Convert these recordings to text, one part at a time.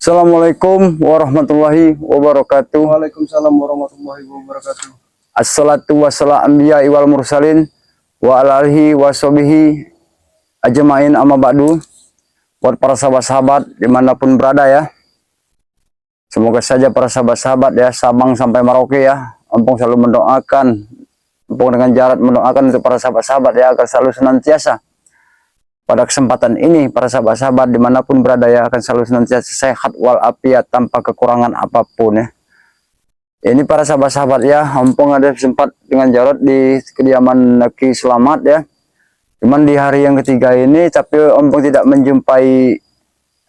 Assalamualaikum warahmatullahi wabarakatuh. Waalaikumsalam warahmatullahi wabarakatuh. Assalatu wassalam anbiya wal mursalin wa ala alihi wa sahbihi ajmain amma ba'du. Buat para sahabat-sahabat dimanapun berada ya, semoga saja para sahabat-sahabat ya Sabang sampai Merauke ya, Ampung selalu mendoakan, Ampung dengan jarak mendoakan untuk para sahabat-sahabat ya agar selalu senantiasa pada kesempatan ini para sahabat-sahabat dimanapun berada ya akan selalu senantiasa sehat walafiat tanpa kekurangan apapun ya. Ini para sahabat-sahabat ya, Ampung ada sempat dengan Jarod di kediaman Ki Selamat ya. Cuman di hari yang ketiga ini tapi Ampung tidak menjumpai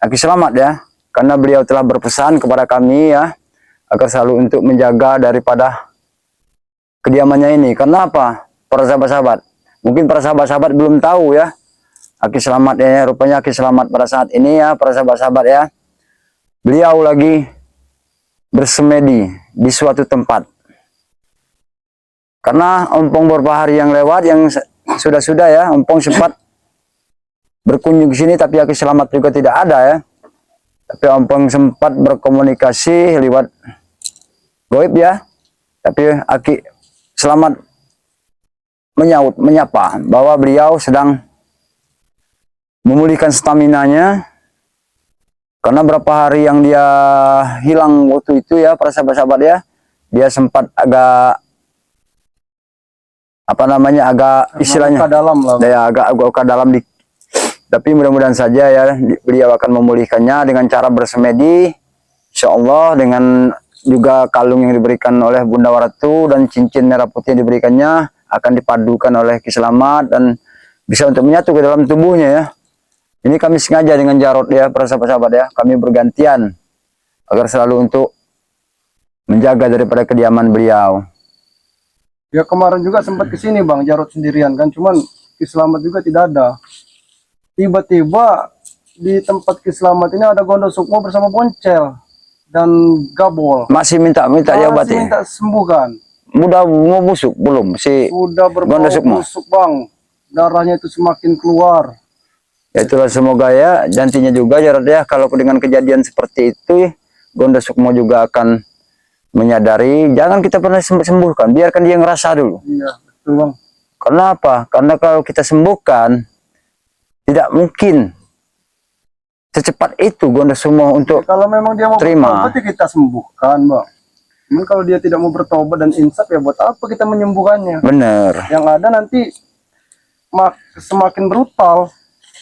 Ki Selamat ya, karena beliau telah berpesan kepada kami ya agar selalu untuk menjaga daripada kediamannya ini. Karena apa? Para sahabat-sahabat, mungkin para sahabat-sahabat belum tahu ya, Ki Selamat ya, rupanya Ki Selamat pada saat ini ya, para sahabat-sahabat ya, beliau lagi bersemedi di suatu tempat. Karena Ampung beberapa hari yang lewat, yang sudah-sudah ya, Ampung sempat berkunjung ke sini, tapi Ki Selamat juga tidak ada ya. Tapi Ampung sempat berkomunikasi lewat goib ya. Tapi Ki Selamat menyapa bahwa beliau sedang memulihkan staminanya karena berapa hari yang dia hilang waktu itu ya para sahabat-sahabat ya, dia sempat agak agak istilahnya dalam lah, ya, agak dalam tapi mudah-mudahan saja ya beliau akan memulihkannya dengan cara bersemedi insyaallah, dengan juga kalung yang diberikan oleh Bunda Waratu dan cincin merah putih yang diberikannya akan dipadukan oleh Ki Selamat dan bisa untuk menyatu ke dalam tubuhnya ya. Ini kami sengaja dengan Jarod ya, para sahabat-sahabat ya, kami bergantian agar selalu untuk menjaga daripada kediaman beliau. Ya kemarin juga sempat ke sini Bang Jarod sendirian kan, cuman Ki Selamat juga tidak ada. Tiba-tiba di tempat Ki Selamat ini ada Gondo Sukmo bersama Boncel dan Gabol. Masih minta ya Masih minta sembuhkan. Mudah mau busuk belum si Sudah Gondo Sukmo busuk Bang, darahnya itu semakin keluar. Ya itulah, semoga ya nantinya juga Jarod ya, kalau dengan kejadian seperti itu Gondo Sukmo juga akan menyadari jangan kita pernah sembuhkan, biarkan dia ngerasa dulu. Iya betul Bang. Kenapa? Karena kalau kita sembuhkan tidak mungkin secepat itu Gondo Sukmo untuk kalau memang dia mau terima. bertobat ya kita sembuhkan Bang. Cuman kalau dia tidak mau bertobat dan insaf ya buat apa kita menyembuhkannya? Bener. Yang ada nanti semakin brutal.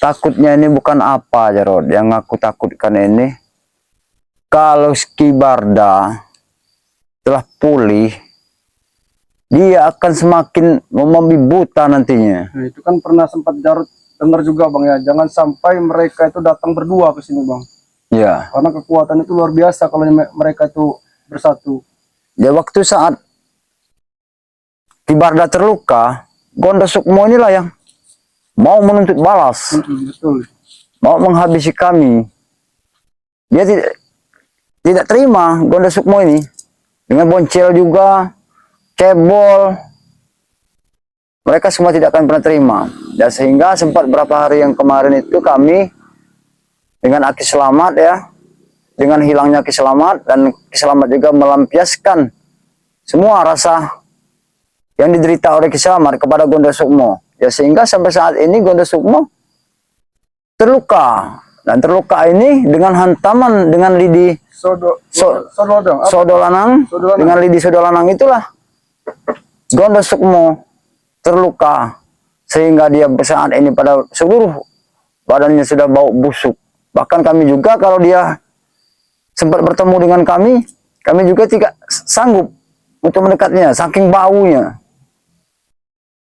Takutnya ini bukan apa Jarod, yang aku takutkan ini kalau Ki Barda telah pulih, dia akan semakin membabi buta nantinya. Nah, itu kan pernah sempat Jarod dengar juga Bang ya, jangan sampai mereka itu datang berdua ke sini Bang. Ya. Karena kekuatan itu luar biasa kalau mereka itu bersatu. Ya waktu saat Ki Barda terluka, Gondo Sukmo inilah yang mau menuntut balas, betul. mau menghabisi kami. Dia tidak terima Gondo Sukmo ini, dengan Boncel juga, Cebol, mereka semua tidak akan pernah terima. Dan sehingga sempat berapa hari yang kemarin itu kami dengan Ki Selamat ya, dengan hilangnya Ki Selamat, dan Ki Selamat juga melampiaskan semua rasa yang diderita oleh Ki Selamat kepada Gondo Sukmo. Ya sehingga sampai saat ini Gondo Sukmo terluka, dan terluka ini dengan hantaman dengan lidi sodolanang, dengan lidi sodolanang itulah Gondo Sukmo terluka sehingga dia saat ini pada seluruh badannya sudah bau busuk. Bahkan kami juga kalau dia sempat bertemu dengan kami juga tidak sanggup untuk mendekatnya saking baunya.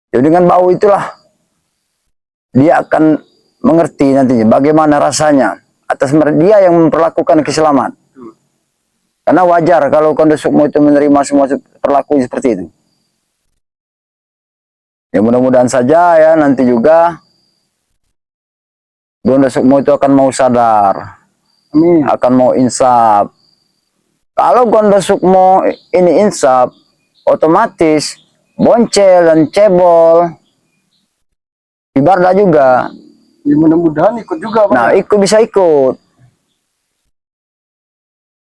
Jadi dengan bau itulah dia akan mengerti nantinya bagaimana rasanya atas dia yang memperlakukan Ki Selamat. Karena wajar kalau Gondo Sukmo itu menerima semua perlakuan seperti itu. Ya mudah-mudahan saja ya nanti juga Gondo Sukmo itu akan mau sadar. Amin. Akan mau insaf. Kalau Gondo Sukmo ini insaf, otomatis Boncel dan Cebol, Ki Barda juga. Ya mudah-mudahan ikut juga Bang. Nah, bisa ikut.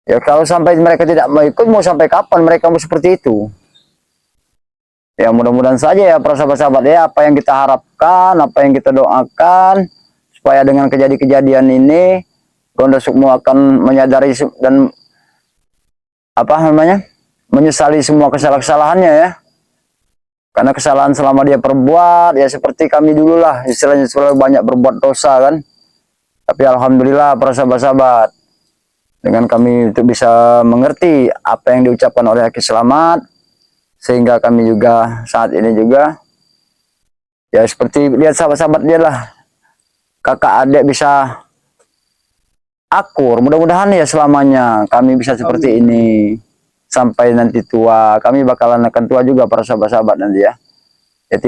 Ya kalau sampai mereka tidak mau ikut, mau sampai kapan mereka mau seperti itu? Ya mudah-mudahan saja ya para sahabat-sahabat ya, apa yang kita harapkan, apa yang kita doakan, supaya dengan kejadian-kejadian ini Gondosukmo akan menyadari dan apa namanya, menyesali semua kesalahan-kesalahannya ya. Karena kesalahan selama dia perbuat ya seperti kami dulu lah, istilahnya selalu banyak berbuat dosa kan. Tapi alhamdulillah para sahabat-sahabat, dengan kami itu bisa mengerti apa yang diucapkan oleh Aki Selamat, sehingga kami juga saat ini juga ya seperti lihat sahabat-sahabat dia lah, kakak adik bisa akur. Mudah-mudahan ya selamanya kami bisa seperti ini sampai nanti tua. Kami bakalan akan tua juga para sahabat-sahabat nanti ya. Ya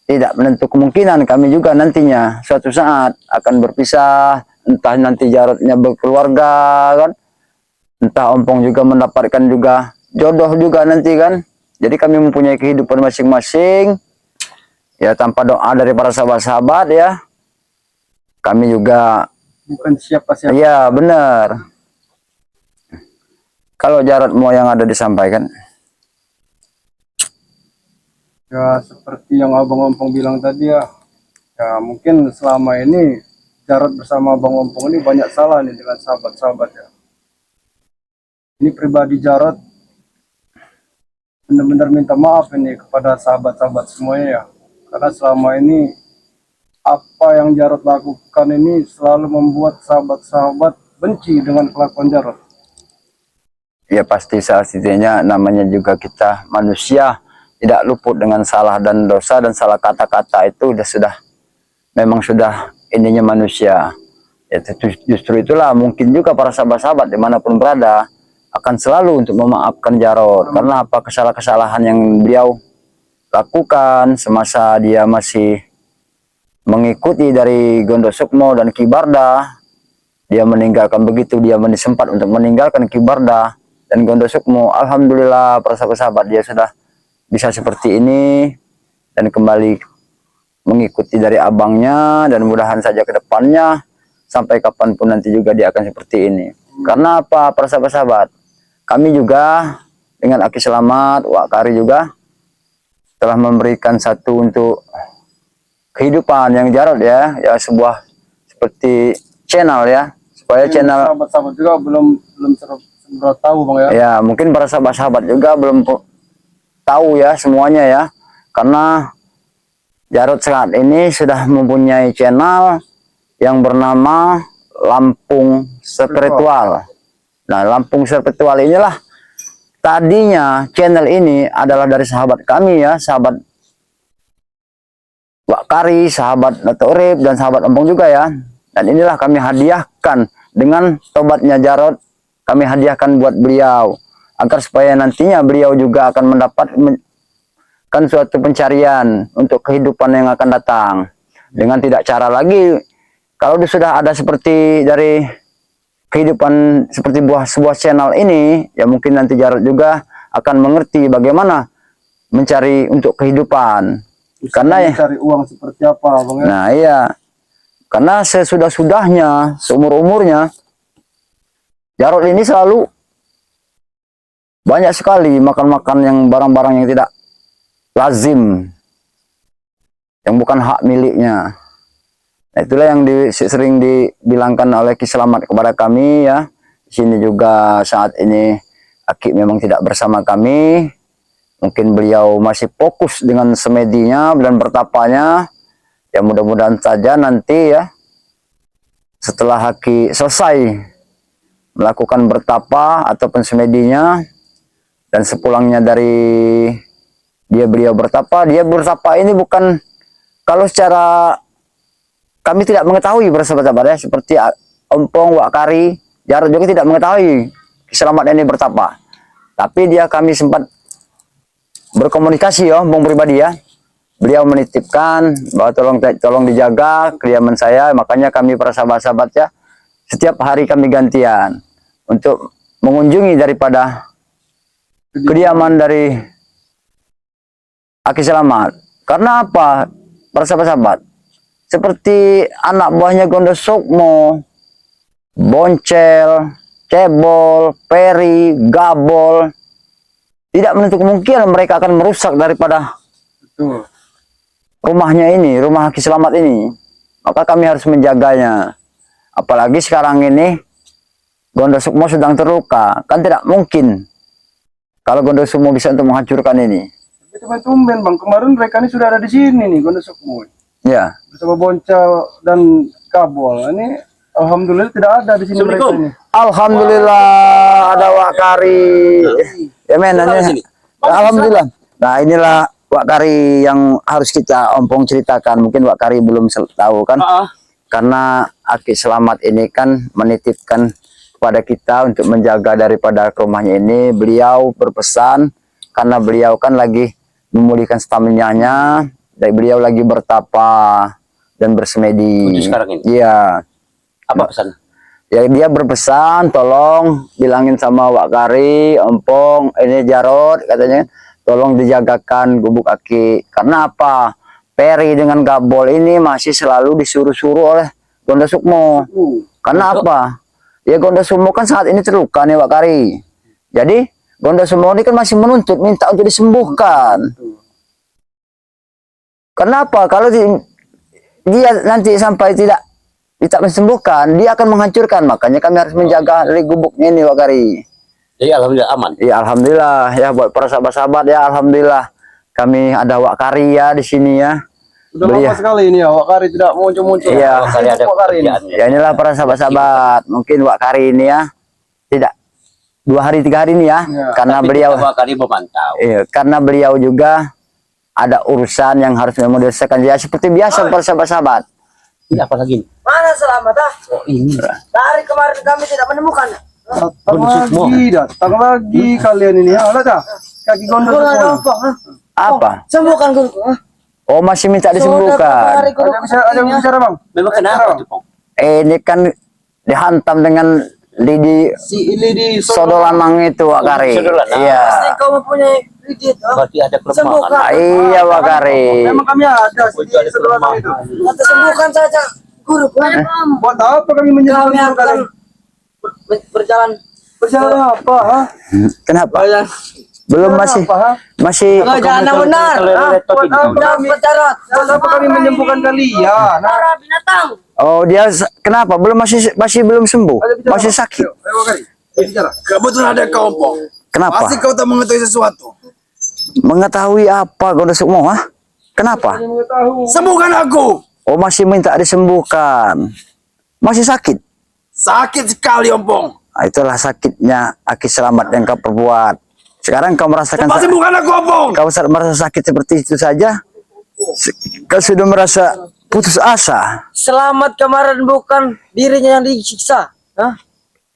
tidak menentu kemungkinan kami juga nantinya suatu saat akan berpisah, entah nanti Jarotnya berkeluarga kan, entah Ompong juga mendapatkan juga jodoh juga nanti kan. Jadi kami mempunyai kehidupan masing-masing ya, tanpa doa dari para sahabat-sahabat ya kami juga bukan siapa-siapa. iya benar. Kalau Jarot mau yang ada disampaikan. Ya seperti yang Abang Ompong bilang tadi ya, ya mungkin selama ini Jarot bersama Abang Ompong ini banyak salah nih dengan sahabat-sahabat ya. Ini pribadi Jarot benar-benar minta maaf ini kepada sahabat-sahabat semuanya ya. Karena selama ini apa yang Jarot lakukan ini selalu membuat sahabat-sahabat benci dengan kelakuan Jarot. Ya pasti salah satunya namanya juga kita manusia, tidak luput dengan salah dan dosa dan salah kata-kata itu memang sudah ininya manusia. Ya, justru itulah mungkin juga para sahabat-sahabat dimanapun berada akan selalu untuk memaafkan Jarot. Karena apa kesalahan-kesalahan yang beliau lakukan semasa dia masih mengikuti dari Gondosukmo dan Ki Barda. Dia meninggalkan begitu dia sempat untuk meninggalkan Ki Barda dan Gondosukmo. Alhamdulillah para sahabat-sahabat dia sudah bisa seperti ini dan kembali mengikuti dari abangnya, dan mudahan saja ke depannya sampai kapanpun nanti juga dia akan seperti ini. Karena apa para sahabat-sahabat, kami juga dengan Aki Selamat, Wak Kari juga telah memberikan satu untuk kehidupan yang Jarot ya, ya sebuah seperti channel ya, supaya channel sahabat-sahabat juga belum tahu Bang ya. Ya mungkin para sahabat-sahabat juga belum tahu ya semuanya ya, karena Jarot saat ini sudah mempunyai channel yang bernama Lampung Spiritual. Nah Lampung Spiritual inilah tadinya channel ini adalah dari sahabat kami ya, sahabat Wak Kari, sahabat Dato' Urip, dan sahabat Ompong juga ya. Dan inilah kami hadiahkan dengan tobatnya Jarot, kami hadiahkan buat beliau agar supaya nantinya beliau juga akan mendapatkan suatu pencarian untuk kehidupan yang akan datang dengan tidak cara lagi. Kalau sudah ada seperti dari kehidupan seperti sebuah channel ini, ya mungkin nanti Jarot juga akan mengerti bagaimana mencari untuk kehidupan. Karena ya cari uang seperti apa Bang ya. Nah iya, karena sesudah-sudahnya seumur-umurnya Jarot ini selalu banyak sekali makan-makan yang barang-barang yang tidak lazim, yang bukan hak miliknya. Nah, itulah yang sering dibilangkan oleh Ki Selamat kepada kami ya. Di sini juga saat ini Aki memang tidak bersama kami. Mungkin beliau masih fokus dengan semedinya dan bertapanya. Ya mudah-mudahan saja nanti ya setelah Aki selesai melakukan bertapa ataupun semedinya, dan sepulangnya dari beliau bertapa ini bukan, kalau secara kami tidak mengetahui bersahabat-sahabat ya, seperti Ompong, Wak Kari, Jarot juga tidak mengetahui Ki Selamat ini bertapa. Tapi kami sempat berkomunikasi ya, Ompong pribadi ya. Beliau menitipkan bahwa tolong dijaga kediaman saya, makanya kami para sahabat-sahabat ya setiap hari kami gantian untuk mengunjungi daripada kediaman dari Aki Selamat. Karena apa para sahabat-sahabat, seperti anak buahnya Gondosukmo, Boncel, cebol, peri, gabol, tidak menutup kemungkinan mereka akan merusak daripada Betul. rumahnya ini, rumah Ki Slamet ini. Maka kami harus menjaganya. Apalagi sekarang ini Gondo Sukmo sedang terluka, kan tidak mungkin kalau Gondo Sukmo bisa untuk menghancurkan ini. Tapi teman tumben bang, kemarin mereka ini sudah ada di sini nih, Gondo Sukmo. Ya, Bersama Boncel dan Kabol. Ini alhamdulillah tidak ada di sini mereka ini. alhamdulillah ada Wak Kari. Ya men, alhamdulillah. Nah inilah Wak Kari yang harus kita ompong ceritakan. Mungkin Wak Kari belum tahu kan? Karena Aki Slamet ini kan menitipkan kepada kita untuk menjaga daripada rumahnya ini. Beliau berpesan karena beliau kan lagi memulihkan stamina-nya, dan beliau lagi bertapa dan bersemedi. Untuk sekarang ini? Iya. Apa pesan? Ya dia berpesan, tolong bilangin sama Wak Kari, Ompong, ini Jarot katanya, tolong dijagakan gubuk Aki. Karena apa? Peri dengan Gabol ini masih selalu disuruh-suruh oleh Gondo Sukmo. Karena apa? Ya Gondo Sukmo kan saat ini terluka nih Wak Kari. Jadi Gondo Sukmo ini kan masih menuntut, minta untuk disembuhkan. Kenapa? Kalau dia nanti sampai tidak disembuhkan, dia akan menghancurkan. Makanya kami harus menjaga dari gubuknya ini, Wak Kari. Jadi alhamdulillah aman. Ya alhamdulillah ya buat para sahabat-sahabat ya alhamdulillah kami ada Wak Kari ya di sini ya. Sudah lama sekali ini ya, Wak Kari tidak muncul-muncul. Iya. Wak Kari ada Wak Kari ini. pekerjaan, Ya inilah para sahabat-sahabat. Mungkin Wak Kari ini ya tidak 2 hari 3 hari ini ya, Ya. karena Tapi beliau kita Wak Kari memantau. karena beliau juga ada urusan yang harus memang diselesaikan ya seperti biasa para sahabat-sahabat. Ini apa lagi? Mana Slamet ah? Oh ini. Dari kemarin kami tidak menemukan. Datang Gondo Sukmo. lagi, datang lagi kalian ini. Ya, lihat ah. Kaki Gondo Sukmo. Apa? Sembuhkan guruku. Oh masih minta disembuhkan. Ada bicara bang. Memang kenapa tuh, Pong? Ini kan dihantam dengan lidi Si ini di sodolanang itu Wak Kari. Sodolanang. Iya. Pasti kau mempunyai kredit. Berarti ada kelemahan. Sembuhkan. Iya Wak Kari. Memang kami ada Oh, di itu ada sebelah kelemahan. itu. Kita sembuhkan saja guruku. Buat apa kami menyebutkan Kami guru akan kalian? berjalan. Berjalan apa? Ha? Kenapa? Berjalan. Belum masih Apa? Ha? masih Berjalan yang benar. Kalau laptop Buat ini. apa kami? Dapat darat. Buat apa kami menyembuhkan kalian? Ha? Para binatang. Oh dia kenapa belum masih belum sembuh Ada bicara, masih Bang. sakit Ayo, Wak Kari. Ayo bicara. Kebetulan ada kau, Pong. kenapa Pasti kau tak mengetahui sesuatu. mengetahui apa Gondo Sukmo kenapa Kami mengetahui. Sembuhkan aku. oh masih minta disembuhkan masih sakit Sakit sekali, Om Pong. nah, itulah sakitnya Aki Slamet yang kau perbuat sekarang kau merasakan Cepat sembuhkan aku, Om Pong. kau merasa sakit seperti itu saja kau sudah merasa putus asa Selamat kemarin bukan dirinya yang disiksa. Hah?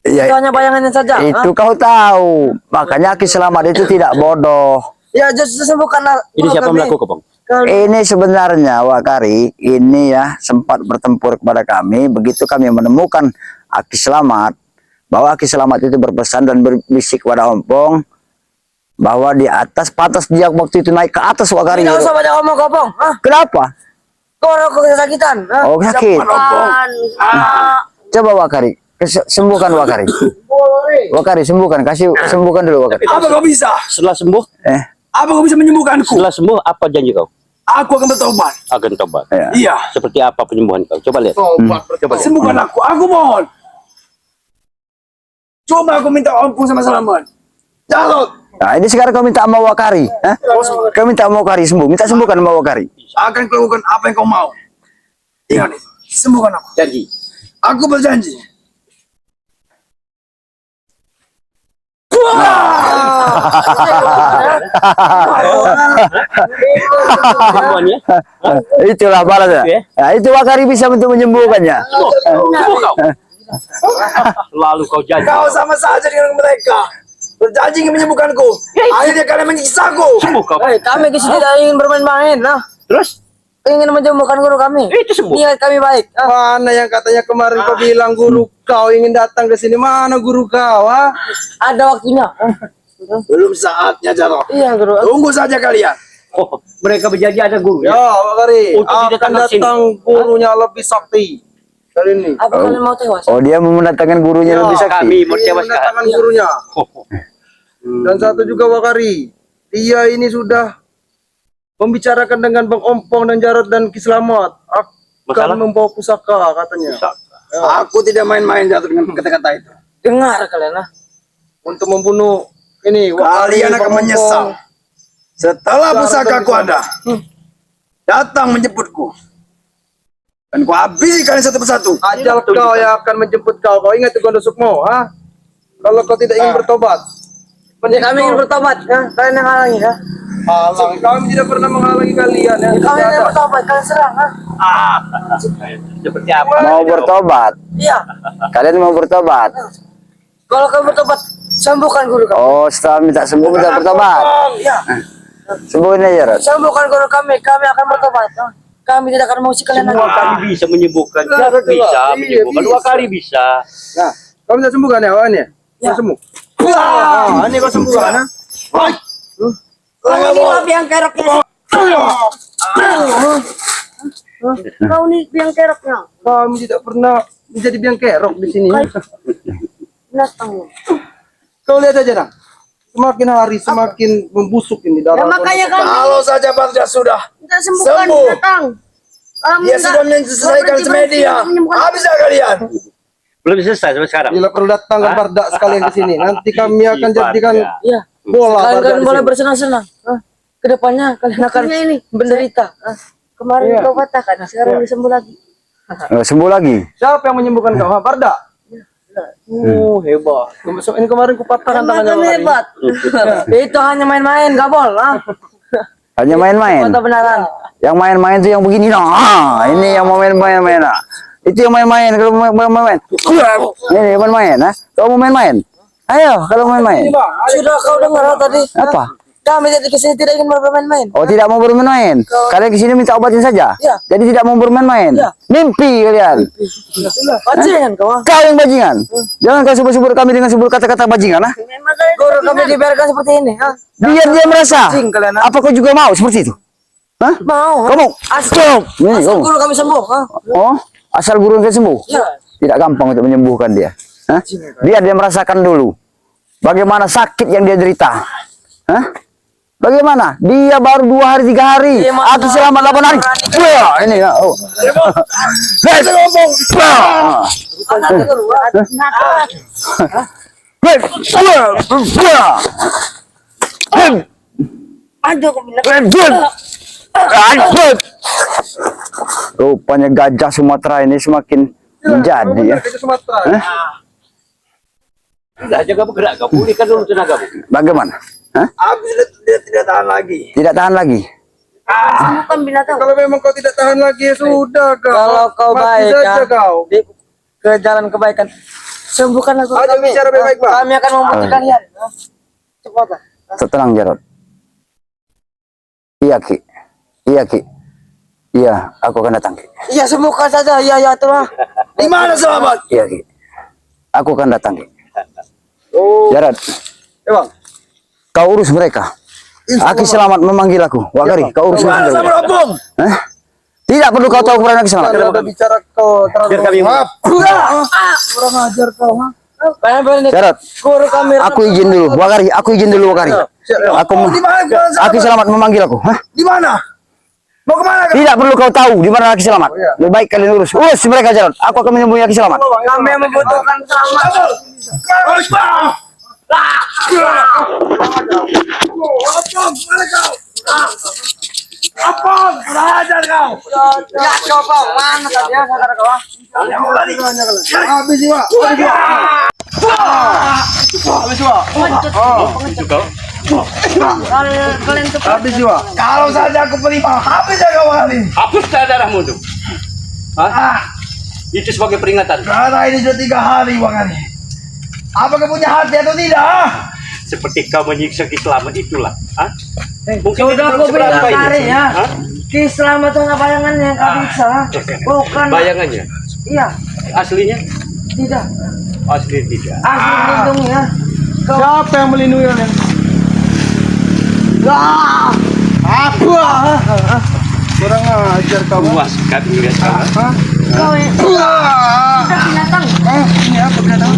ya Itu hanya bayangannya saja. itu Hah? kau tahu makanya Aki Slamet itu tidak bodoh. Ya justru sembuhkanlah. Ini guru siapa kami. melakukan, Pong? Ini sebenarnya Wak Kari ini ya sempat bertempur kepada kami begitu kami menemukan Aki Slamet bahwa Aki Slamet itu berpesan dan berbisik kepada Ompong bahwa di atas pantas dia waktu itu naik ke atas Wak Kari. Tidak usah banyak omong kopong. Hah? Kenapa? Kau kesakitan. Hah? Oh sakit. Sembuhkan. Coba Wak Kari sembuhkan Wak Kari. Wak Kari sembuhkan sembuhkan dulu Wak Kari. Apa kau bisa? Setelah sembuh, Apa kau bisa menyembuhkanku? setelah sembuh apa janji kau? Aku akan bertobat. Akan tobat. Ya. Iya. Seperti apa penyembuhan kau? Coba lihat. Coba sembuhkan aku. Aku mohon. Coba aku minta ampun sama Slamet. Jarot. Nah ini sekarang kau minta sama Wak Kari. Kau minta sama Wak Kari minta sembuhkan sama Wak Kari. Akan kulakukan apa yang kau mau. Ingat itu. Sembuhkan aku. Janji. Aku berjanji. Penyembuhannya? Itulah balasnya. Oke. Nah, itu Wak Kari bisa untuk menyembuhkannya. Sembuh kau. Lalu kau janji. Kau sama saja dengan mereka. Berjanji ingin menyembuhkanku. Akhirnya kalian menyiksaku. Sembuh kau. Kami kesini tidak ingin bermain-main. Nah, Terus? ingin menyembuhkan guru kami. Itu sembuh. Niat kami baik. Mana yang katanya kemarin kau bilang guru kau ingin datang ke sini? Mana guru kau? Ha? Ada waktunya. Belum saatnya, Jarot. Iya guru. Tunggu saja kalian. Oh, mereka berjanji ada guru Ya, ya? Wak Kari. Untuk Akan datang ke sini. datang gurunya lebih sakti kali ini. Apa kalian mau tewas? Oh, dia mau mendatangkan gurunya Ya, lebih sakti. Kami mau Ini tewas mendatangkan gurunya. Dan satu juga Wakari, dia ini sudah membicarakan dengan Bang Ompong dan Jarot dan Ki Slamet akan Masalah? membawa pusaka katanya. Aku tidak main-main jatuh dengan kata-kata itu. Dengar kalian lah. Untuk membunuh ini Wakari, Kalian akan Bang menyesal. Ompong. Setelah Jarot pusakaku dan ada, datang menjemputku. Dan ku habisi kalian satu persatu. Ajal kau yang akan menjemput kau. Kau ingat itu Gondo Sukmo, ha? Kalau kau tidak ingin bertobat. Ya, kami ingin bertobat, ya. Kalian yang halangi, ya. Halang. Kami tidak pernah menghalangi kalian ya. Kami yang bertobat, kalian serang, ha? Seperti apa? Mau bertobat. Iya. Kalian mau bertobat. Kalau kamu bertobat, sembuhkan guru kamu. Oh, setelah minta sembuh minta bertobat. Iya. Sembuhin aja, Rod. Sembuhkan guru kami akan bertobat. Ha? Kami tidak akan mau si kalian Semua lagi. kali bisa menyembuhkan. Iya, betul, Bisa Pak. Iya, menyembuhkan. bisa. 2 kali bisa. Nah, kau bisa sembuh kan ya, Wan ya? Ya. Kau sembuh. Wah, ini kau sembuh kan? Kamu ini mah biang keroknya. Kau nih biang keroknya. Kami tidak pernah menjadi biang kerok di sini. Binatang. Kau lihat aja, Nang. Semakin hari semakin membusuk ini Ya darah. makanya kan Kalau saja Bagja sudah, kita sembuhkan Sembuh. binatang. dia sudah menyelesaikan semedia. Habislah kalian. Belum selesai sampai sekarang. Bila perlu datangkan Bardak sekalian ke sini. Nanti kami akan jadikan Iya. bola Kalian Bardak di boleh sini. bersenang-senang. Kedepannya kalian akan ini menderita. Kemarin Iya. kau patahkan, sekarang disembuh lagi. Sembuh lagi. Siapa yang menyembuhkan kau? Ha, Bardak. Hebat. Ini kemarin kupatahkan tangannya. Makan Wakari. hebat. Itu hanya main-main, gabol. Hanya main-main. Mata benaran. Yang main-main tuh yang begini nah. Ini yang mau main-main nah. Itu yang main-main kalau mau main-main. Ini main-main nah. Kau mau main-main? Ayo kalau main-main. Sudah kau dengar tadi? Apa? Kami jadi kesini tidak ingin bermain-main. Oh, tidak mau bermain-main. Kalian kesini minta obatin saja. Iya. Jadi tidak mau bermain-main. Iya. Mimpi kalian. Bajingan kau. Kau yang bajingan. Jangan kau subur-subur kami dengan subur kata-kata bajingan ah. Guru kami dibiarkan seperti ini. Biar dia merasa. Bajing kalian. Apa kau juga mau seperti itu? Hah? Mau. Kamu? Asal Nih, kamu. guru kami sembuh. Oh, asal guru yang sembuh. Iya. Tidak gampang untuk menyembuhkan dia. Hah? Biar dia merasakan dulu bagaimana sakit yang dia derita. Hah? Bagaimana? Dia baru 2 hari 3 hari. Iya, Mas. Aku selama 8 hari. Wah, ini ya. Oh. Hei, ngomong. Anak guru. Hei, Aduh, kau bilang. Rupanya gajah Sumatera ini semakin menjadi ya. Itu Sumatera. Tidak aja kamu gerak. Kamu pulihkan dulu tenagamu. Bagaimana? Hah? Aku sudah tidak tahan lagi. Tidak tahan lagi. Sembuhkan binatang. Kalau memang kau tidak tahan lagi ya sudah kau. Kalau kau Mati baik saja ya, kau. ke jalan kebaikan, sembuhkanlah guru Ayo kami. bicara baik-baik, Bang. Kami akan membantu kalian. Cepatlah. Tenang, Jarot. Iya, Ki. Iya, Ki. Iya, aku akan datang, Ki. Iya, sembuhkan saja. Iya, ya Tuhan. Di mana selamat? Iya, Ki. Aku akan datang, Ki. Oh, Jarot, ya Bang. kau urus mereka. Aki Selamat memanggil aku. Wakari, kau urus Mana mereka. sama Opung? Hah? Tidak perlu kau tahu keberadaan Aki Selamat. Kalau ada bicara kau terlalu Biar kami maaf. Kurang ajar kau. Ha? Jarot, Guru kami. aku izin dulu. Wakari, aku izin dulu, Wakari. Aku Di mana kurang Aki selamat? Selamat memanggil aku. Hah? Di mana? Mau kemana kau? Tidak perlu kau tahu di mana Aki Selamat. iya. Lebih baik kalian urus. Urus mereka, Jarot. Aku akan menyembuhi Aki Selamat. Kami yang membutuhkan selamat. Harus bang. Opung, mana kau? Opung, kurang ajar kau. Ya, coba. Mana tadi ya, saudara kau? Yang mau lari. Habis jiwa. Habis jiwa. Itu kau. Kalian tuh Habis jiwa. Kalau saja aku terima, habis ya kau kali. Hapuslah darahmu itu. Hah? Itu sebagai peringatan. Karena ini sudah 3 hari bang Ali. Apa kau punya hati atau tidak? Seperti kau menyiksa Ki Slamet itulah. Hah? Mungkin sudah itu aku seberapa bilang ini? tadi ya. Hah? Ki Slamet itu nggak bayangannya yang kau bisa. Bukan. Bayangannya. Iya, Aslinya? tidak. Asli tidak. Asli lindung ya. Kau Siapa yang melindungi kalian? Apa? Kurang ajar kau. Puas kan lihat kau. Hah? Kau yang udah binatang. Ini apa binatang?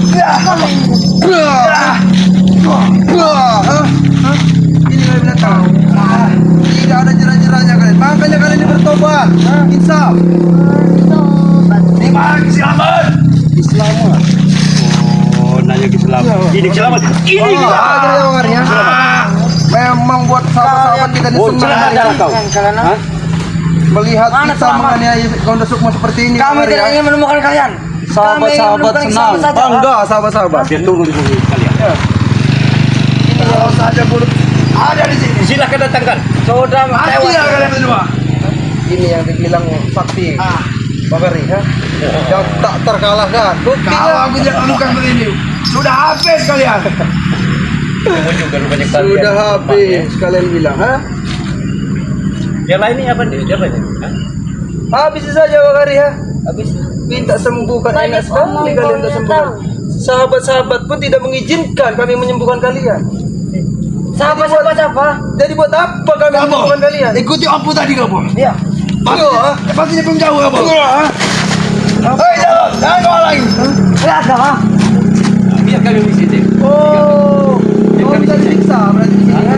Ini kali binatang. Tidak ada jerah-jerahnya kalian. Makanya kalian ini bertobat. Insaf. Di mana selamat? Selamat. Oh, nanya ke selamat. Ini selamat. Ini Memang buat sahabat-sahabat kita ini Oh, senang celaka hari dah ini. kau. Kalian, Hah? Melihat Mana kita selamat? menganiaya Gonda Sukma seperti ini. kami Bang Arya. tidak ingin menemukan kalian. Sahabat-sahabat senang. Bangga sahabat-sahabat. Biar tunggu di mobil kalian. Kalau saja buruk ada di sini. Silakan datangkan. Sudah Mati tewas. ya kalian berdua. Ini yang dibilang sakti. Bagari, ha? Yang tak terkalahkan. Kalau Buktinya aku tidak lakukan begini, sudah habis kalian. Juga rupanya sudah habis kalian bilang, ha? Yang lain ini apa nih? Siapa ini? Habis saja Bagari, ha? Habis. Minta sembuhkan enak sekali kalian tak sembuhkan. Sahabat-sahabat pun tidak mengizinkan kami menyembuhkan kalian. Sahabat-sahabat apa? Jadi buat apa kami Kamu menyembuhkan kalian? ikuti ampu tadi kamu. Iya. Pastinya belum jauh kamu. Hei jangan kau lagi. Lihat dah. Biar kami visiti. Oh, kau minta disiksa berarti di sini, ha?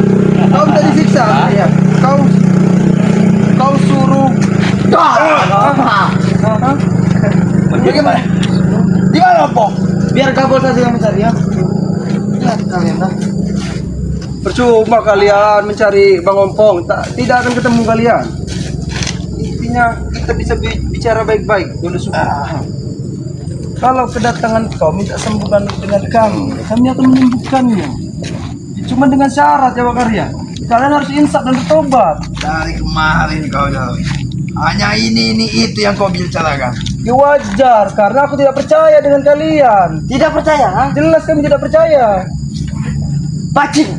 Kau minta disiksa, ya? Kau suruh. Bagaimana? Di mana Pong? Biar kabur saja yang mencari ya. Lihat kalian dah. Percuma kalian mencari Bang Ompong, tidak akan ketemu kalian. Intinya kita bisa bicara baik-baik. Dulu suka. Kalau kedatangan kau minta sembuhkan dengan kami akan menyembuhkannya. Cuma dengan syarat ya Bang Arya. Kalian harus insaf dan bertobat. Dari kemarin kau jauh. Hanya ini itu yang kau bicarakan. Ya wajar, karena aku tidak percaya dengan kalian. Tidak percaya, ha? Jelas kami tidak percaya. Bajing.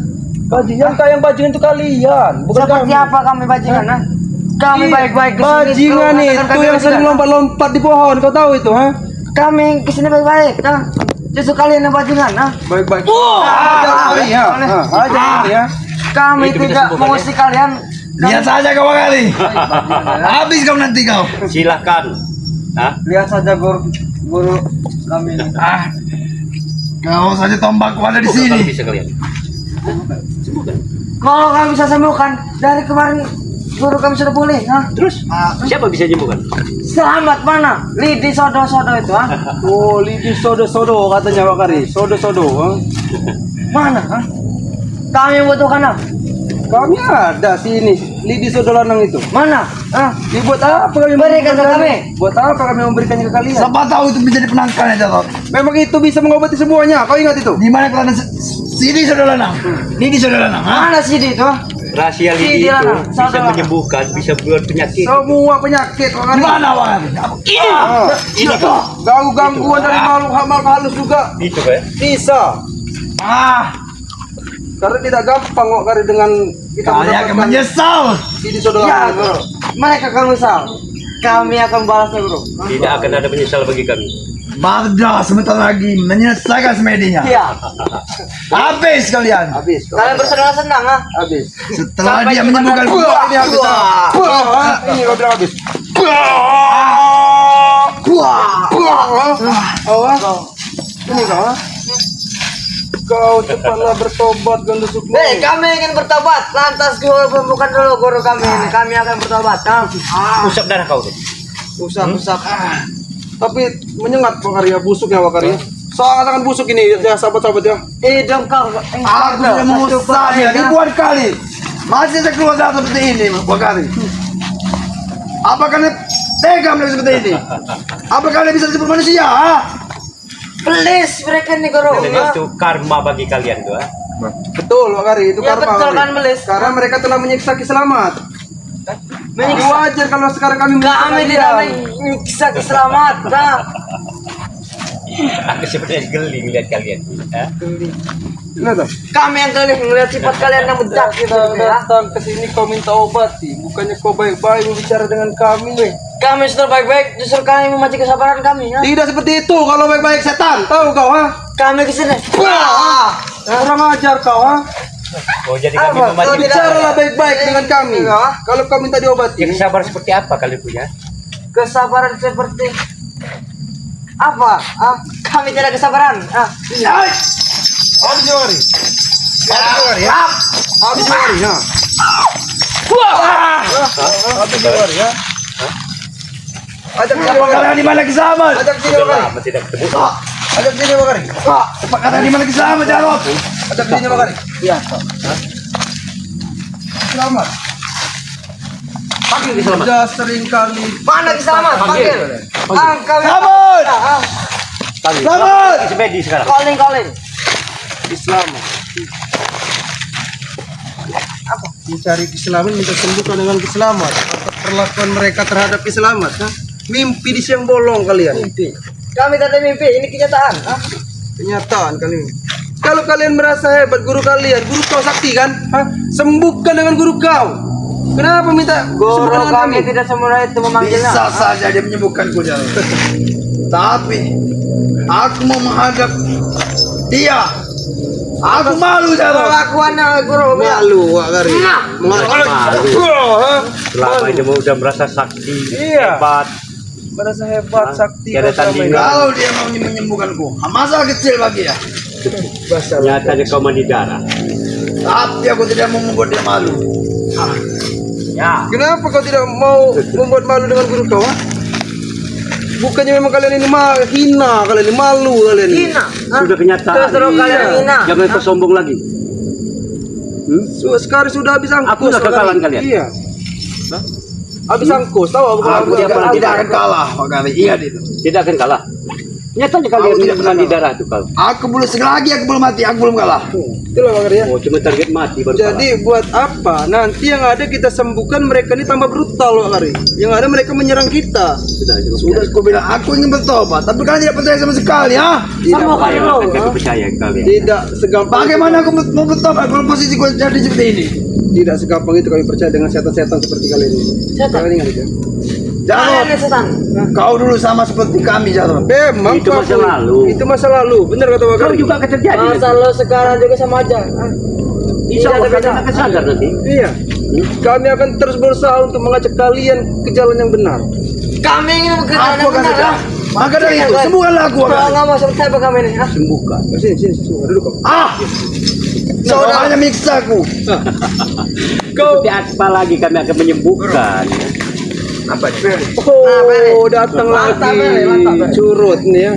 Yang bajingan itu kalian, bukan Seperti kami. apa kami bajingan, ha? Kami Iya, baik-baik kesini. Bajingan kau katakan itu kami yang sering bajingan. lompat-lompat di pohon, kau tahu itu, ha? Kami kesini baik-baik, ha? Justru kalian yang bajingan, ha? Baik-baik. Ajar ini ya. Ajar ini ya. Kami Itu bisa tidak sembuhkan, mengusir kalian. Lihat saja kau kali. Habis kau nanti kau. Silakan. Hah? Lihat saja guru kami ini. Kau saja tombakku ada di Kalau sini. bisa kalian. Kalau kami bisa sembuhkan, dari kemarin guru kami sudah boleh, ha? Terus siapa bisa nyembuhkan? Selamat mana? Lidi sodo-sodo itu, ha? Oh, lidi sodo-sodo katanya Bakari. Sodo-sodo, ha? Mana, ha? Kami membutuhkan, ha? Kami ada sini, lidi sodo lanang itu. Mana? Ha? Dibuat apa kami Berikan ke memberikan kami. Buat apa kami memberikannya ke kalian? Siapa tahu itu menjadi penangkalnya jatuh. Memang itu bisa mengobati semuanya. Kau ingat itu? Di mana kalian sini saudara nang? Ini saudara nang. Mana Sidi itu, ha? Rahasia Sidi lidi itu lah, bisa saudara. menyembuhkan, bisa buat penyakit. Semua penyakit Di Bakari. mana Bang? Ini kok. Gangguan dari makhluk halus juga Itu ya. bisa. Karena tidak gampang kok Bakari dengan kita Kalian akan menyesal. lidi sodo Ya, lanang. mereka kami misal. Kami akan balasnya, bro. Tidak akan ada penyesal bagi kami. Barda sebentar lagi menyelesaikan semedinya. Iya. Habis kalian. Habis. Kalian bersenang-senang, ha? Habis. Setelah Sampai dia di menyembuhkan mana? gua. Ini habis. Ini kau bilang habis. Ini kau. Kau cepatlah bertobat Gonda Sukma. Hei, kami ingin bertobat. Lantas bukan dulu guru kami ini. Kami akan bertobat, ha? Usap darah kau tuh. Usap. Tapi menyengat Bakarya, busuk ya Bakarya. Sangat busuk ini ya sahabat-sahabat ya. Hidung kau. Aku sudah mengusahanya ribuan kali. Masih saya keluar darah seperti ini, Bakari. Apa kalian tega melihat seperti ini? Apa kalian bisa disebut manusia? Please, mereka nih guru. Jadi ha? itu karma bagi kalian tuh. Betul Bakari, itu Ya, karma. betul Bakari. kan, Melis? Karena mereka telah menyiksa Selamat. Menyiksa. Wajar kalau sekarang kami menyiksa Kami tidak menyiksa keselamatan. ha? Aku sebenarnya geli melihat kalian. Hah? Lihat tak? Kami yang kalian melihat sifat kalian yang bedak gitu. Kau ya. datang ke sini kau minta obati, bukannya kau baik-baik berbicara dengan kami. Kami sudah baik-baik, justru kami memancing kesabaran kami. Ha? Tidak seperti itu kalau baik-baik setan. Tahu kau ha? Kami kesini. Kurang ajar kau ha? Oh jadi kami Apa? memancing. Tidak. Bicaralah baik-baik dengan kami. Ya. Kalau kau minta diobati, Yang sabar seperti apa kalian punya? Kesabaran seperti apa? Kami tidak kesabaran. Habis jawari. Habis jawari ya. Habis jawari ya. Ajak siapa kalian di mana kisamat? Ajak sini Bakari. Lama tidak ketemu. Ajak sini Bakari. Cepat kata di mana kisamat jawab. Ajak sini Bakari. Iya. Selamat. Panggil di selamat. Sudah sering kali. Mana Selamat? Panggil. Kami. Selamat. Panggil. Selamat. Semedi sekarang. Calling. Islamat. Mencari keselamatan, minta sembuhkan dengan keselamat. Apa perlakuan mereka terhadap keselamat? Mimpi di siang bolong kalian. Mimpi. Kami tidak mimpi, ini kenyataan. Kenyataan kalian. Kalau kalian merasa hebat guru kalian, guru kau sakti kan? Sembuhkan dengan guru kau. Kenapa minta Guru sembuhkan dengan kami tidak semula itu memanggilnya. Bisa saja dia menyembuhkanku Jarot. Tapi aku mau menghadap dia. Aku malu Jarot. Kelakuannya guru. Malu, Wak Gari. Selama ini udah merasa sakti, Iya. hebat. Merasa hebat, sakti. Tiada kau selama ini. tandingan. Kalau dia mau menyembuhkanku, masalah kecil bagi dia. Nyatanya kau mandi darah. Tapi aku tidak mau membuat dia malu. Ya. Kenapa kau tidak mau membuat malu dengan guru kau? Bukannya memang kalian ini hina, kalian ini malu kalian ini. Hina. Sudah kenyataan. Terus kalian hina. Jangan kau sombong lagi. Sekarang sudah habis angkus. Aku udah Wak Gari. kekalan kalian. Iya. Habis angkus, tahu aku Aku tidak akan kalah, Pak Gari. Ingat itu. Tidak akan kalah. Nyatanya kalian Aku tidak tidak mandi kalah. darah tuh kau. Aku belum sekali lagi, aku belum mati, aku belum kalah. Itulah Pak Gari ya. Oh, cuma target mati baru Jadi buat apa? Nanti yang ada kita sembuhkan, mereka ini tambah brutal Pak Gari. Yang ada mereka menyerang kita. kalah. Sudah aku bilang, aku ingin bertobat, tapi kalian tidak percaya sama sekali, ha? Sama kali lo. Akan percaya kalian. Tidak segampang Bagaimana aku mau bertobat kalau posisi gue jadi seperti ini? Tidak segampang itu kami percaya dengan setan-setan seperti kalian ini. Setan. Kalian ingat itu. Kalian Jarot, ini setan. kau dulu sama seperti kami, Jarot. Memang Itu Pak masa Gari. lalu. Itu masa lalu. Benar kata Pak Kau Gari. juga akan terjadi. Masa lo sekarang juga sama aja. Insya Allah Tidak ada kalian beda. akan sadar nanti. Iya. Kami akan terus berusaha untuk mengajak kalian ke jalan yang benar. Kami ingin bekerja Aku akan benar. sedang. Maka dari itu, sembuhkanlah aku. Pak Kalau Gari. nggak mau seperti apa kami ini? Sembuhkan. Sini, duduk kau. Saudara hanya miksaku. Seperti apa lagi kami akan menyembuhkan. Oh, datang Mantap, lagi. mantap. Curut nih ya.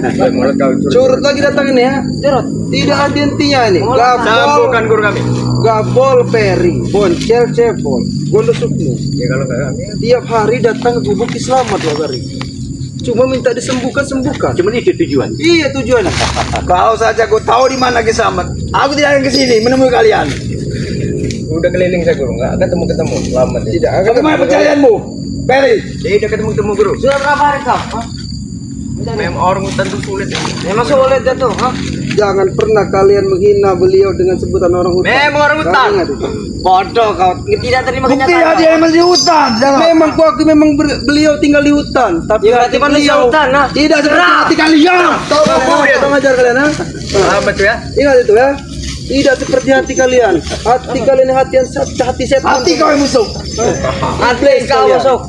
Curut lagi datang ini ya. Curut. Tidak ada hentinya ini. Sambungkan Gabol, guru kami. gabol, peri, boncel, cepol, gondo sukmu. Ya kalau kami. Tiap hari datang ke gubuk selamat Pak Gari. Cuma minta disembuhkan, sembuhkan. Cuma itu tujuan. Iya tujuannya. Kalau saja aku tahu di mana kisamat, aku tidak akan ke sini menemui kalian. Udah keliling saya guru, nggak ketemu. Selamat. Tidak akan. Bagaimana percayaanmu, Peri? Tidak ketemu guru. Sudah berapa hari kau? Memang orang hutan itu sulit. Memang sulit ya tuh. Jangan pernah kalian menghina beliau dengan sebutan orang hutan. Memang orang hutan. Kalian ingat itu. Bodoh kau. Tidak terima Bukti kenyataan. dia yang masih hutan. Jangan. Memang ku akui memang beliau tinggal di hutan, tapi Ya, berarti hati manusia beliau hutan, nah. tidak seperti hati kalian. Tahu ngajar kalian, ha? Apa itu ya? Ingat itu ya. Tidak seperti hati kalian. Hati kalian yang hati setan. Hati kau yang musuh. Hati kau masuk.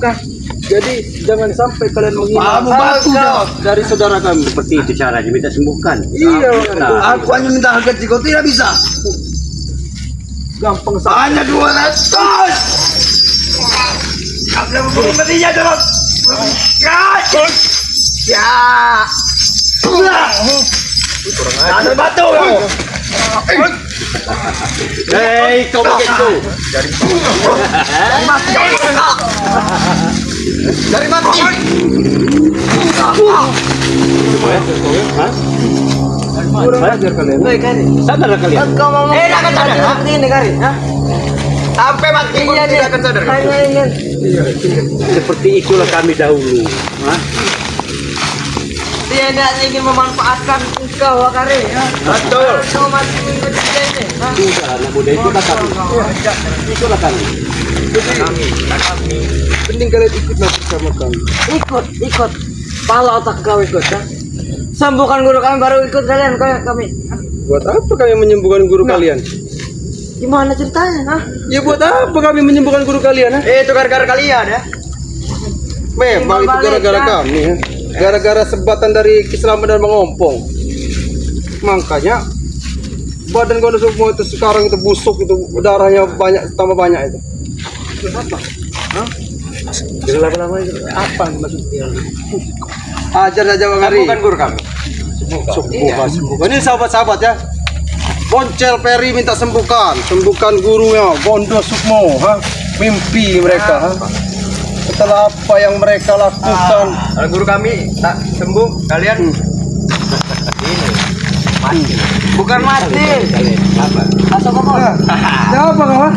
Jadi jangan sampai kalian menghina Kamu batu Jarot. dari saudara kami. Seperti itu caranya minta sembuhkan. Iya, Nah, Aku hanya minta harga kau tidak bisa. gampang saja. Hanya 200. Kamu boleh membunuh matinya Jarot. Ya. Jangan batu kamu. hei, kau begitu. Dari mati. Kurang ajar kalian. Hei, Kari. Sadarlah kalian. Kau mau tidak akan sadar, ha? seperti ini, Kari. Hah? Sampai mati pun Iya, tidak akan sadar. Hanya ingin. Seperti itulah kami dahulu. Hah? Tidak ingin memanfaatkan engkau, Kari. Betul. Kau masih mengikuti dia ini. Hah? Sudah, anak muda itulah kami. Itulah kami. Mending kalian ikutlah bersama kami. Ikut. Pala otak kau ikut, ya. Sembuhkan guru kami baru ikut kalian kami. Buat apa kami menyembuhkan guru kalian? Gimana ceritanya, Hah? Ya buat apa kami menyembuhkan guru kalian? Ha? Itu gara-gara kalian ya. Memang itu gara-gara kami, ya. Gara-gara sebatan dari Kislamat dan Mengompong. Makanya badan Gondok Sukmo itu sekarang itu busuk, itu darahnya banyak, tambah banyak itu. Lama-lama itu apa maksudnya? Ajar saja Bang Ari. Bukan guru kami. Sembuhkan. Ini sahabat-sahabat ya. Boncel Peri minta sembuhkan gurunya Gondok Sukmo, mimpi mereka. Setelah apa yang mereka lakukan, Kalau guru kami tak sembuh, kalian ini mati. Bukan mati. Apa? Asal kok. Sudah apa kawan?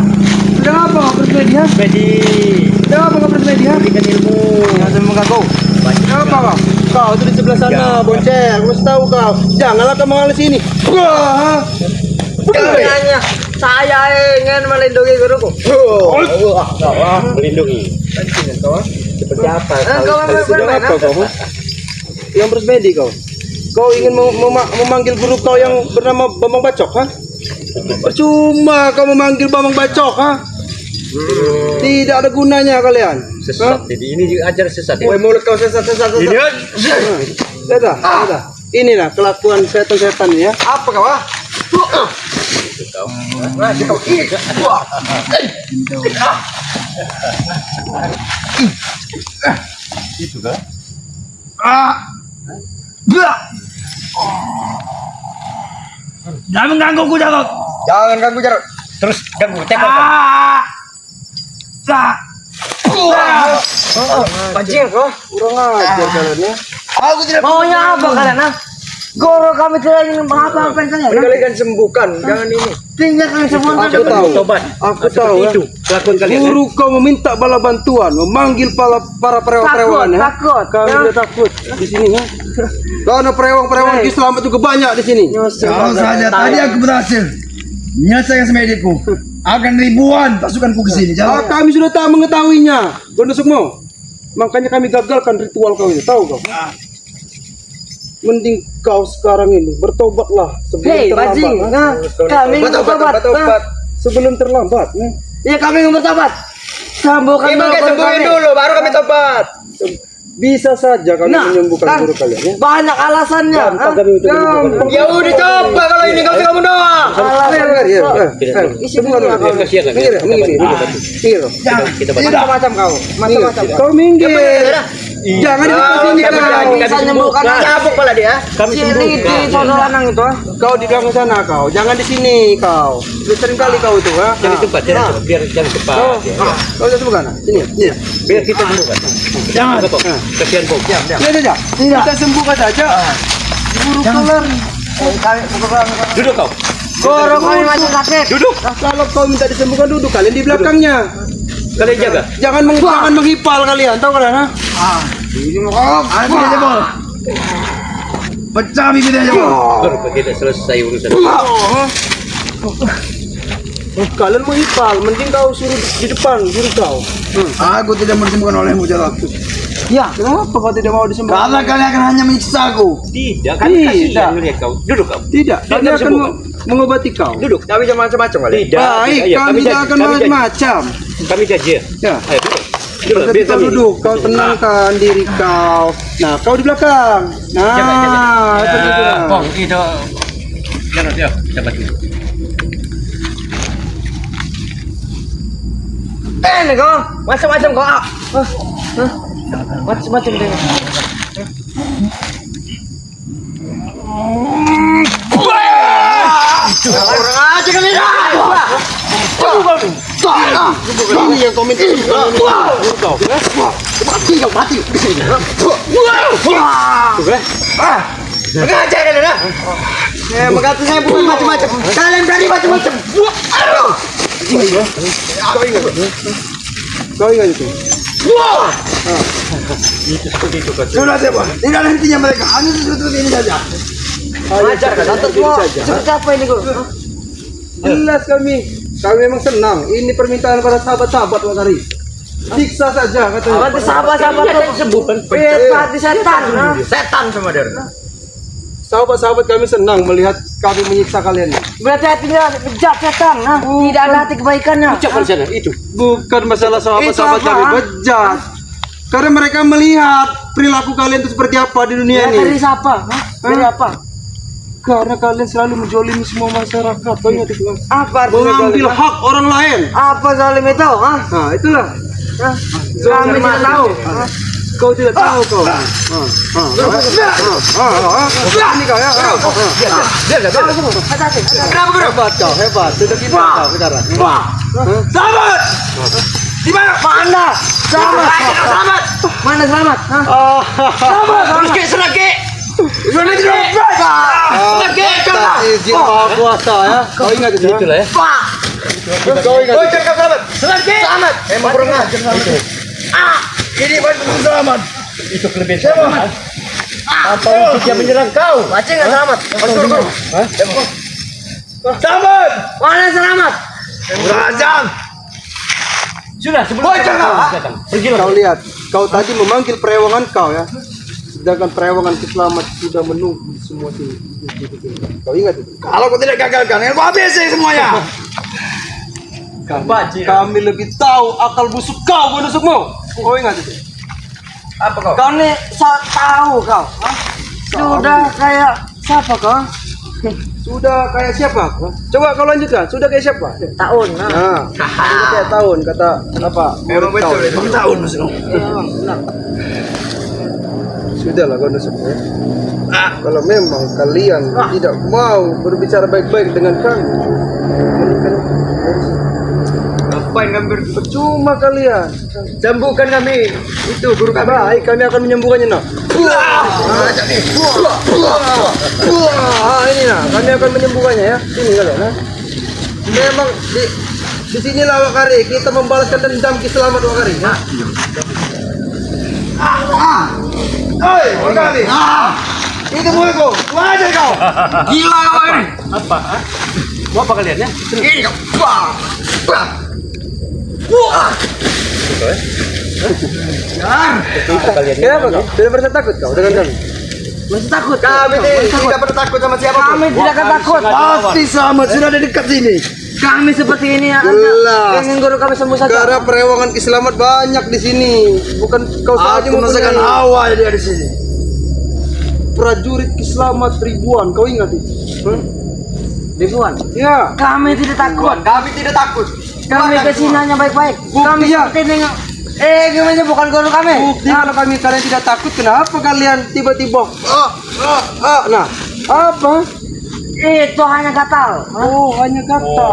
Sudah apa kau bermedia? Sudah apa kau bermedia? Berikan ilmu. Yang semoga kau. Sudah apa kau? Kau tuh di sebelah sana, Boncel. Aku mesti tahu kau. Janganlah kau mengalir sini. Wah, Sebenarnya saya ingin melindungi guruku. Melindungi. Seperti apa? Kau Sudah apa kamu? Yang bersemedi kau. Kau ingin memanggil guru kau yang bernama Bambang Bacok, ha? Percuma kau memanggil Bambang Bacok, ha? Tidak ada gunanya kalian. Sesat. Jadi ini juga ajar sesat. Woi, mulut kau sesat. Ini Lihat. Inilah kelakuan setan-setan ya. Apa kau, ha? itu kan? Jangan menggangguku, Jarot. Jangan ganggu Jarot. Terus ganggu tembak. Bajing kau. Kurang ajar kalian ya. Aku tidak Maunya apa kalian? Guru kami tidak ingin apa-apa kalian. Kalian sembuhkan, jangan ini. Tinggalkan semua. Aku tahu. Tobat. Aku tahu ya. Itu kelakuan kalian. Guru kau meminta bala bantuan, memanggil para prewan-prewan ya. Takut. Kami tidak takut di sini ya. Karena prewan-prewan Kislamat juga banyak di sini. Kalau saja tadi aku berhasil menyelesaikan semediku, akan ribuan pasukanku ke sini. Jangan. Kami sudah tak mengetahuinya, Gondok Sukmo. Makanya kami gagalkan ritual kau ini, tahu kau? Mending kau sekarang ini bertobatlah sebelum Hei, terlambat. bajing. ha? Nah, kami ingin bertobat. Sebelum terlambat. ya. Ya kami ingin bertobat. Sembuhkan dulu. baru kami tobat. Bisa saja kami menyembuhkan guru kalian ya. Banyak alasannya. Tanpa kami untuk menyembuhkan. Ya udah coba kalau ini kau kamu doang. Isi dulu ya kau. Kasihan lagi. Minggir. Macam-macam kau. Macam-macam. Kau minggir. Jangan di depan sini kau. Bisa menyembuhkan. Cabuk pala dia. Kami Sini di sono lanang itu. Kau di belakang sana kau. Jangan di sini kau. Sudah sering kali kau itu ha. Jangan cepat, biar jangan cepat. Kau sudah sembuhkan. Sini. Biar kita sembuhkan. Jangan. Kasihan kau. Tidak. Kita sembuhkan saja. Guru kelar. Duduk kau. Guru kami masih sakit. Duduk. Kalau kau minta disembuhkan duduk kalian di belakangnya. Kalian jaga. Jangan menghipal kalian, tahu kalian ha? Aku tidak mau. Pecah bibirnya aja, Bang. Baru kita selesai urusan. Kalian menghipal, mending kau suruh di depan, suruh kau. Aku tidak mau disembuhkan olehmu, Jarot. Ya, kenapa kau tidak mau disembuhkan? Karena kalian akan hanya menyiksa aku. Tidak, kami kasihan melihat kau. Duduk kau. Tidak, kami akan mengobati kau. Duduk. Kami jangan macam-macam kali. Tidak. Baik, Ayo, kami tidak janji. akan macam-macam. Kami janji. Ya. Ayo duduk. Duduk. Berarti Biar kau kami. duduk, kau tenangkan diri kau. Nah, kau di belakang. Nah, seperti itu. Bang, itu. Jangan dia. Dapat dulu. Ini kau. Macam-macam kau. Macam-macam dia. Orang aja kami dah. Ini yang kau minta. Mengajar kalian dah. Mengatakan saya bukan macam-macam. Kalian berani macam-macam. Kau ingat itu? Sudah, Bang. Tidak ada hentinya mereka. Hanya seperti ini saja. Mengajar kan? Seperti apa ini kau? Jelas kami memang senang. Ini permintaan para sahabat-sahabat Pak Kari. Siksa saja katanya. Berarti sahabat-sahabat itu hati setan. Setan sama dia. Sahabat-sahabat kami senang melihat kami menyiksa kalian. Berarti hatinya bejat setan. Tidak ada hati kebaikannya. Ucapkan sana itu. Bukan masalah sahabat-sahabat Itu apa? kami bejat. Karena mereka melihat perilaku kalian itu seperti apa di dunia Dari ini. siapa? Hah? Dari apa? Karena kalian selalu menjolimi semua masyarakat. Kau ingat itu? Apa artinya Mengambil zalim? hak orang lain. Apa zalim itu? Hah? Nah, itulah. Hah? Kami tidak tahu. Hah? Kau tidak tahu kau. Ini kau ya. Hati-hati. Hebat kau, hebat. Sudah pintar kau sekarang. Selamat. Di mana? Mana? Selamat. Selamat. Mana selamat? Hah? Selamat. Terus ke selagi. Selagi. Selagi. Izin Maha Kuasa ya. Kau ingat itu? Itulah ya. Kau ingat. Oh, cakap selamat. Selagi. Selamat. Emang kurang ajar selamat. Ini bukan selamat. Itu kelebihan siapa? Apa untuk dia menyerang kau? Macam nggak selamat? Selamat. Mana selamat? Rajang. Sudah sebelum Boy, jangan. Kau lihat, kau tadi memanggil perewangan kau ya. Sedangkan perewangan Selamat sudah menunggu semua sini. Kau ingat itu? Kalau kau tidak gagalkan, aku habis semuanya. Kami lebih tahu akal busuk kau, busukmu. Kau ingat itu? Apa kau? Kau nih tahu kau? Hah? Sudah kayak siapa kau? Sudah kayak siapa? Coba kau lanjutkan. Sudah kayak siapa? Tahun. Nah. Nah, sudah kayak tahun kata apa? Memang betul, memang tahun maksudnya. Iya, benar. Sudahlah kau nusuk ya. Kalau memang kalian tidak mau berbicara baik-baik dengan kami, Ngapain kami percuma kalian. sembuhkan kami? Itu guru kami. Baik, kami akan menyembuhkannya nah. Ini nah, kami akan menyembuhkannya ya. Ini kalian nah. Memang di sinilah Wakari kita membalaskan dendam Ki Selamat Wakari. Nah. Hei, Wakari. Itu mulutku. Wajar kau. Gila kau ini. Mau apa kalian ya? Ini kau. Wah. Wah. Wah. Kenapa kau? Tidak merasa takut kau dengan kami? Masih takut? Kami tidak pernah takut sama siapa pun. Kami tidak akan takut. Pasti Selamat sudah ada dekat sini. Kami seperti ini ya. Jelas. Ingin guru kami sembuh saja. Karena perewangan Ki Selamat banyak di sini. Bukan kau saja Aku merasakan mempunyai hawa dia di sini. prajurit Ki Selamat ribuan. Kau ingat itu? Ribuan. Ya. Kami tidak takut. Kami tidak takut. Kami kesini hanya baik-baik. Kami Buktinya. seperti ini. Gimana bukan guru kami? Bukti kalau kalian tidak takut, kenapa kalian tiba-tiba nah apa? Itu hanya gatal. Oh hanya kata.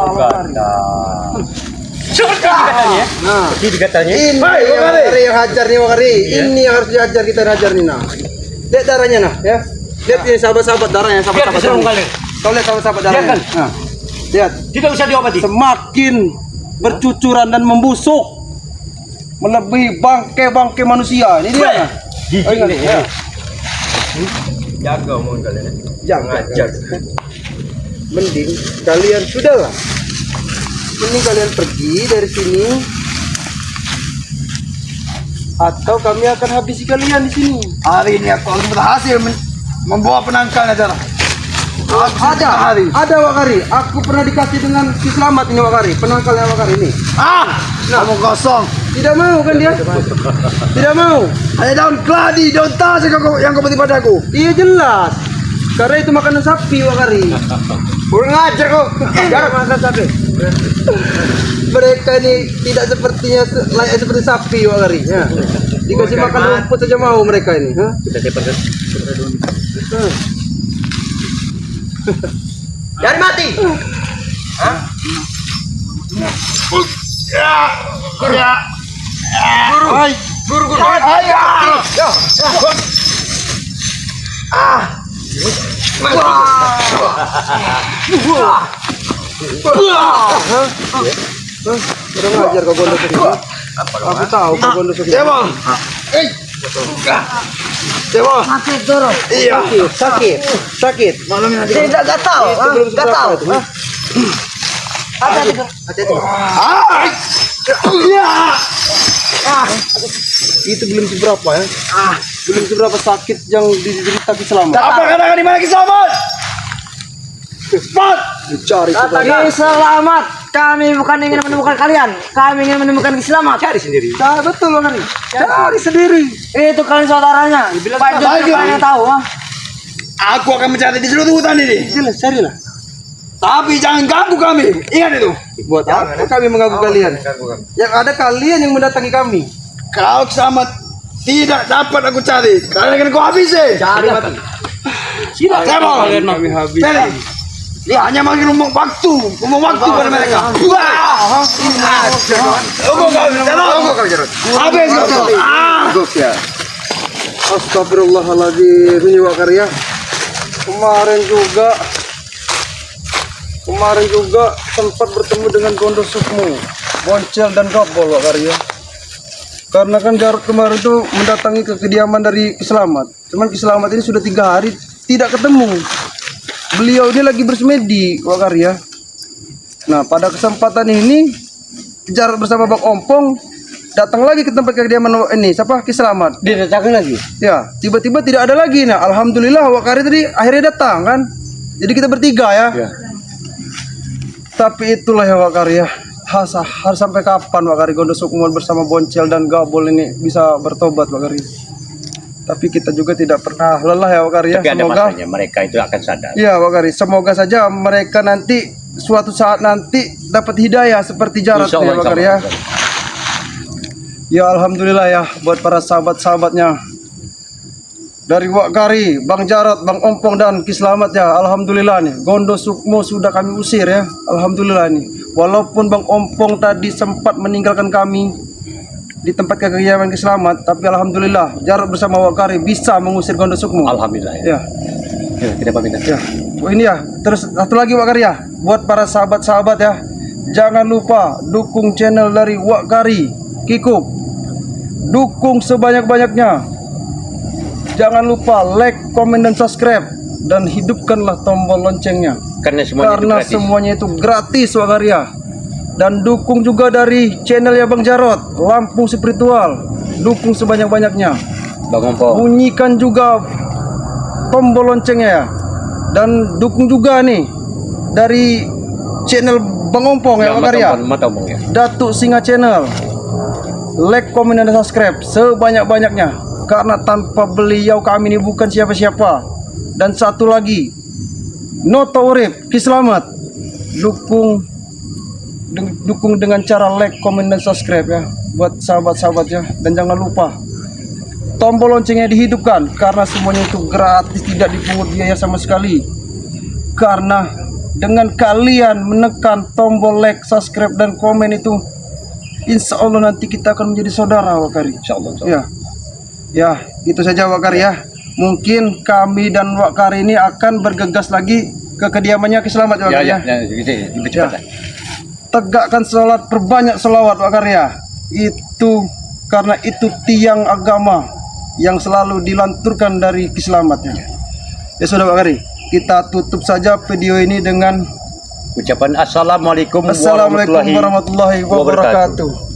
Nah ini yang hajar nih Wakari. Ini yang harus dihajar kita hajar nih nah. Lihat darahnya nah ya. Lihat ini sahabat-sahabat darahnya sahabat-sahabat. Kau lihat sahabat-sahabat darahnya. Nah, lihat. Tidak usah diobati. Semakin bercucuran dan membusuk melebihi bangkai-bangkai manusia. Ini dia. Oh, ingat ya. Jaga omongan kalian. Jangan Ngajar. Mending kalian sudahlah. Mending kalian pergi dari sini. Atau kami akan habisi kalian di sini. Hari ini aku harus berhasil membawa penangkalnya cara. Ada Wakari. Aku pernah dikasih dengan Ki Selamat ini Wakari. Penangkalnya Wakari ini. Kamu kosong. Tidak mau kan dia? Tidak mau. Hanya daun keladi, daun tas yang kau beri padaku. Iya jelas. Karena itu makanan sapi Wakari. Kurang ajar kau. Jarang makan sapi. Mereka ini tidak sepertinya layak seperti sapi Wakari. Ya. Dikasih makan rumput saja mau mereka ini. Hah? Dari mati. Guru. Kurang ajar kau gondok ini. Aku tahu kau gondok ini. Sakit dorong. Sakit. Tidak gatal. belum Gatal. seberapa Itu belum seberapa ya. Belum seberapa sakit yang diderita Ki Selamat. Apa katakan di mana Ki Selamat? Cepat dicari. Selamat. Kami bukan ingin menemukan kalian, kami ingin menemukan Kislamat. Cari sendiri. Nah, betul Bang Ari. Cari sendiri. Itu kalian saudaranya. Pak Jod kalian tahu, ha? Aku akan mencari di seluruh hutan ini. Jelas, carilah. Tapi jangan ganggu kami. Ingat itu. Buat apa kami mengganggu kalian? Yang ada kalian yang mendatangi kami. Kalau Kislamat tidak dapat aku cari, kalian akan kau habisi. Cari mati. Saya mau. Kami habis. Dia hanya ngomong waktu pada mereka. Wah. Habis kau. Gok ya. Astagfirullahaladzim. Ini Wak Karya. Kemarin juga sempat bertemu dengan Gondo Sukmo, Boncel dan Gabol Wak Karya. Karena kan Jarod kemarin itu mendatangi ke kediaman dari Kislamat. Cuman Kislamat ini sudah 3 hari tidak ketemu. Beliau ini lagi bersemedi Wak Karya. Nah pada kesempatan ini Jarod bersama Bang Ompong datang lagi ke tempat kediaman ini siapa Kislamat. Dia datang lagi. Ya tiba-tiba tidak ada lagi. Nah alhamdulillah Wak Karya tadi akhirnya datang kan. Jadi kita bertiga ya. Tapi itulah ya Wak Karya. Harus sampai kapan Wak Karya Gondo Sukmo bersama Boncel dan Gabol ini bisa bertobat Wak Karya. Tapi kita juga tidak pernah lelah ya Wak Karya. Tapi ada Semoga masanya mereka itu akan sadar. ya Wak Karya, semoga saja mereka nanti suatu saat nanti dapat hidayah seperti Jarod Insya ya Allah, Wak insya Karya. Allah. Ya alhamdulillah ya buat para sahabat-sahabatnya. Dari Wak Karya, Bang Jarod, Bang Ompong dan Kislamat ya, alhamdulillah nih. Gondo Sukmo sudah kami usir ya, alhamdulillah nih. Walaupun Bang Ompong tadi sempat meninggalkan kami di tempat kediaman Kislamat, tapi alhamdulillah Jarod bersama Wak Karya bisa mengusir Gondo Sukmo. Alhamdulillah. Ya, Kita pamit. ya. Oh, ini ya. Terus satu lagi Wak Karya, buat para sahabat-sahabat ya, jangan lupa dukung channel dari Wak Karya Kikuk. Dukung sebanyak-banyaknya. Jangan lupa like, komen, dan subscribe. Dan hidupkanlah tombol loncengnya. Karena Semuanya itu gratis Wak Karya. Dan dukung juga dari channel ya Bang Jarod, Lampung Spiritual. Dukung sebanyak-banyaknya. Bang Ompong. Bunyikan juga tombol loncengnya ya. Dan dukung juga nih dari channel Bang Ompong ya Wak Karya. Mata Ompong ya. Datuk Singa Channel. Like, komen, dan subscribe sebanyak-banyaknya. Karena tanpa beliau kami ini bukan siapa-siapa. Dan satu lagi, Noto Urip Kislamat. Dukung dengan cara like, komen, dan subscribe ya buat sahabat-sahabatnya. Dan jangan lupa tombol loncengnya dihidupkan karena semuanya itu gratis, tidak dipungut biaya sama sekali. Karena dengan kalian menekan tombol like, subscribe, dan komen itu, insya Allah nanti kita akan menjadi saudara Wak Karya. Insya Allah. Ya, itu saja Wak Karya. Mungkin kami dan Wak Karya ini akan bergegas lagi ke kediamannya Kislamat Wak Karya. Lebih cepat lah. Tegakkan sholat, perbanyak sholawat Wak Karya. Itu karena itu tiang agama yang selalu dilanturkan dari Kislamat ya. Ya sudah Wak Karya, kita tutup saja video ini dengan Ucapan Assalamualaikum warahmatullahi wabarakatuh.